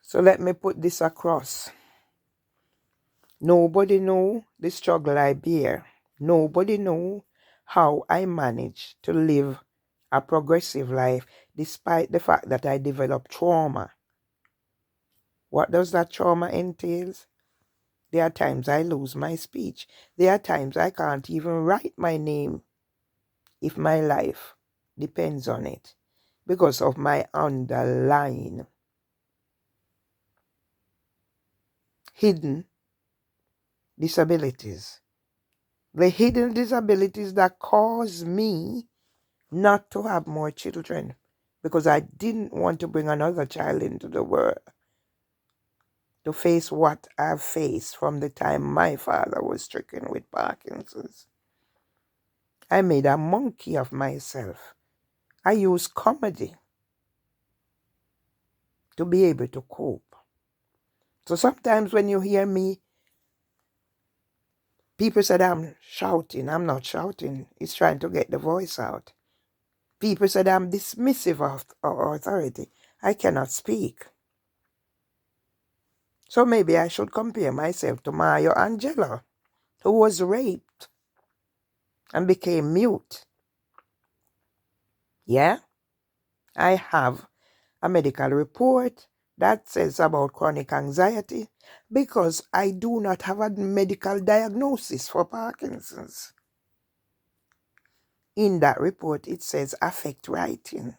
So let me put this across. Nobody know the struggle I bear. Nobody know how I manage to live a progressive life despite the fact that I developed trauma. What does that trauma entail? There are times I lose my speech. There are times I can't even write my name if my life depends on it because of my underlying hidden disabilities. The hidden disabilities that cause me not to have more children because I didn't want to bring another child into the world to face what I've faced from the time my father was stricken with Parkinson's. I made a monkey of myself. I used comedy to be able to cope. So sometimes when you hear me, people said I'm shouting. I'm not shouting. It's trying to get the voice out. People said I'm dismissive of authority. I cannot speak. So maybe I should compare myself to Maya Angelou, who was raped and became mute. Yeah, I have a medical report that says about chronic anxiety because I do not have a medical diagnosis for Parkinson's. In that report, it says affect writing.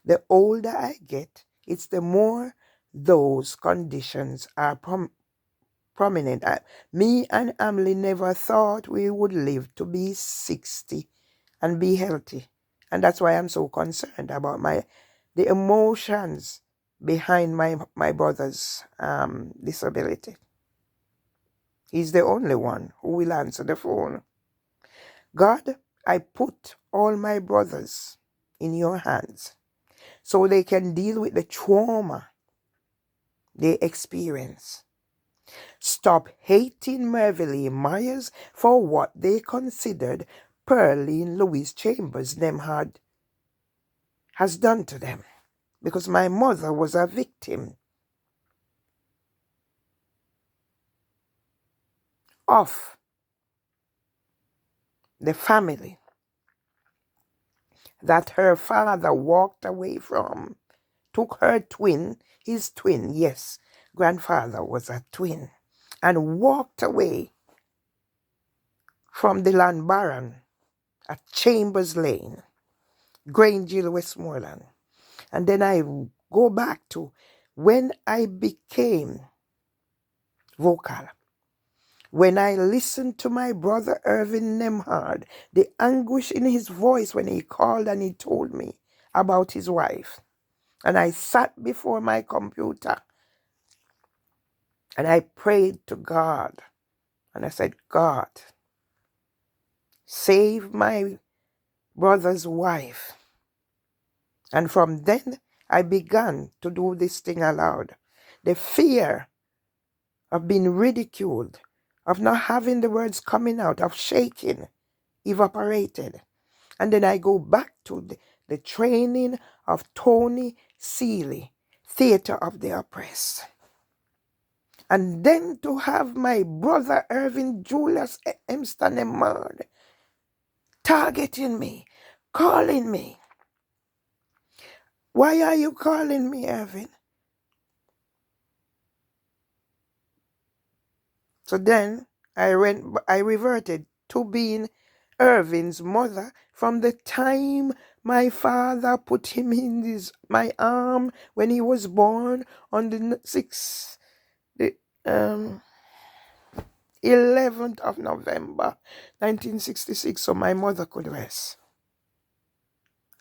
The older I get, it's the more those conditions are prominent. Me and Emily never thought we would live to be 60 and be healthy. And that's why I'm so concerned about the emotions behind my brother's disability. He's the only one who will answer the phone. God, I put all my brothers in your hands so they can deal with the trauma they experience. Stop hating Mervyn Myers for what they considered Pearline Louise Chambers Nemhard has done to them. Because my mother was a victim of the family that her father walked away from, took her twin, his twin, yes, grandfather was a twin, and walked away from the land baron at Chambers Lane, Grange Hill, Westmoreland. And then I go back to when I became vocal. When I listened to my brother Irvin Nemhard, the anguish in his voice when he called and he told me about his wife. And I sat before my computer and I prayed to God. And I said, God, save my brother's wife. And from then, I began to do this thing aloud. The fear of being ridiculed, of not having the words coming out, of shaking, evaporated. And then I go back to the training of Tony Seeley, Theater of the Oppressed. And then to have my brother Irvin Julius Emston Nemhard targeting me, calling me. Why are you calling me, Irvin? So then I reverted to being Irvin's mother from the time my father put him in my arm when he was born on the 11th of November, 1966, so my mother could rest.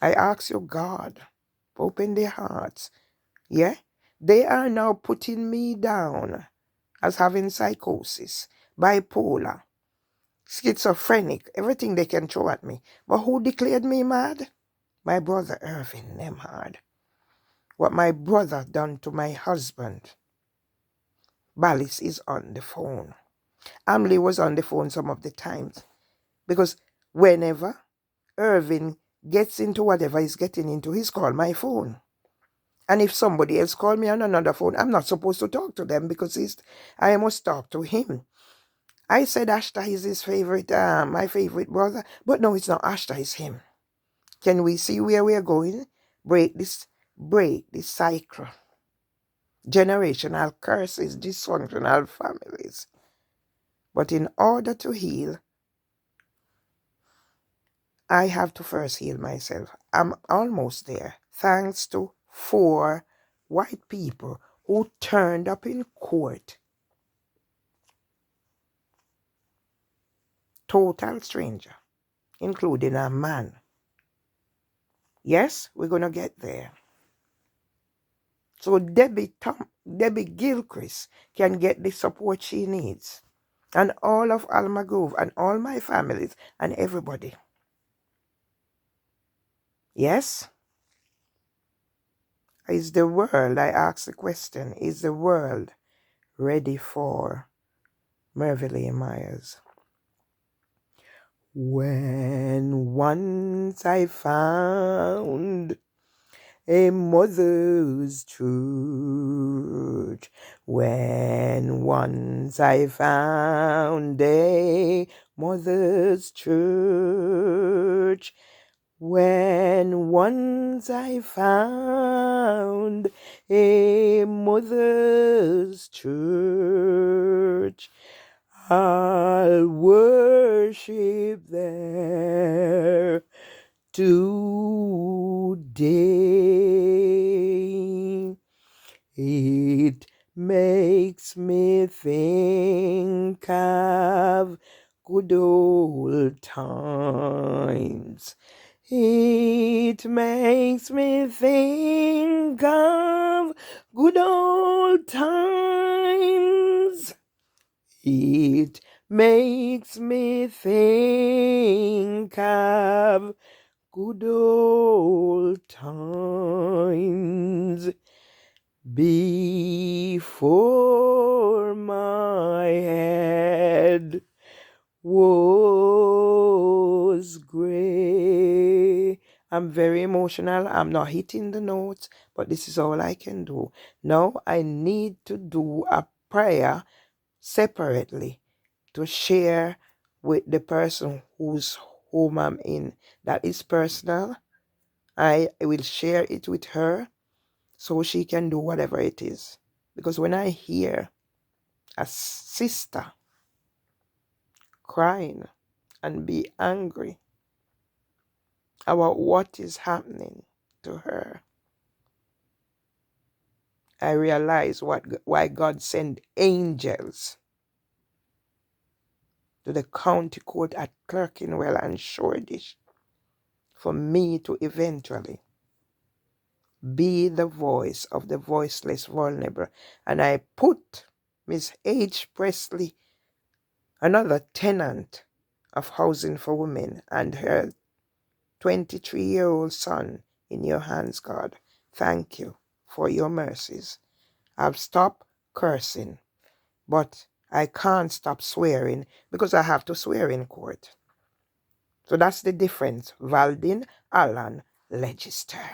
I ask you, God, open their hearts. Yeah? They are now putting me down as having psychosis, bipolar, schizophrenic, everything they can throw at me. But who declared me mad? My brother Irvin Nemhard. What my brother done to my husband. Ballis is on the phone. Emily was on the phone some of the times. Because whenever Irvin gets into whatever he's getting into, he's called my phone. And if somebody else call me on another phone, I'm not supposed to talk to them because I must talk to him. I said Ashta is his favorite, my favorite brother, but no, it's not Ashta, it's him. Can we see where we are going? Break this cycle. Generational curses, dysfunctional families. But in order to heal, I have to first heal myself. I'm almost there. Thanks to 4 white people who turned up in court. Total stranger, including a man. Yes, we're going to get there. So Debbie Gilchrist can get the support she needs. And all of Alma Grove and all my families and everybody. Yes? Is the world, I ask the question, is the world ready for Merville Myers? When once I found a mother's church, when once I found a mother's church, when once I found a mother's church, I'll worship there today. It makes me think of good old times. It makes me think of good old times. It makes me think of good old times before my head was gray. I'm very emotional. I'm not hitting the notes, but this is all I can do. Now I need to do a prayer separately to share with the person whose home I'm in. That is personal. I will share it with her so she can do whatever it is. Because when I hear a sister crying and be angry about what is happening to her, I realize why God sent angels to the county court at Clerkenwell and Shoreditch for me to eventually be the voice of the voiceless vulnerable. And I put Miss H. Presley, another tenant of Housing for Women, and her 23-year-old son in your hands, God. Thank you for your mercies. I've stopped cursing, but I can't stop swearing because I have to swear in court. So that's the difference. Valdin Allen Legister.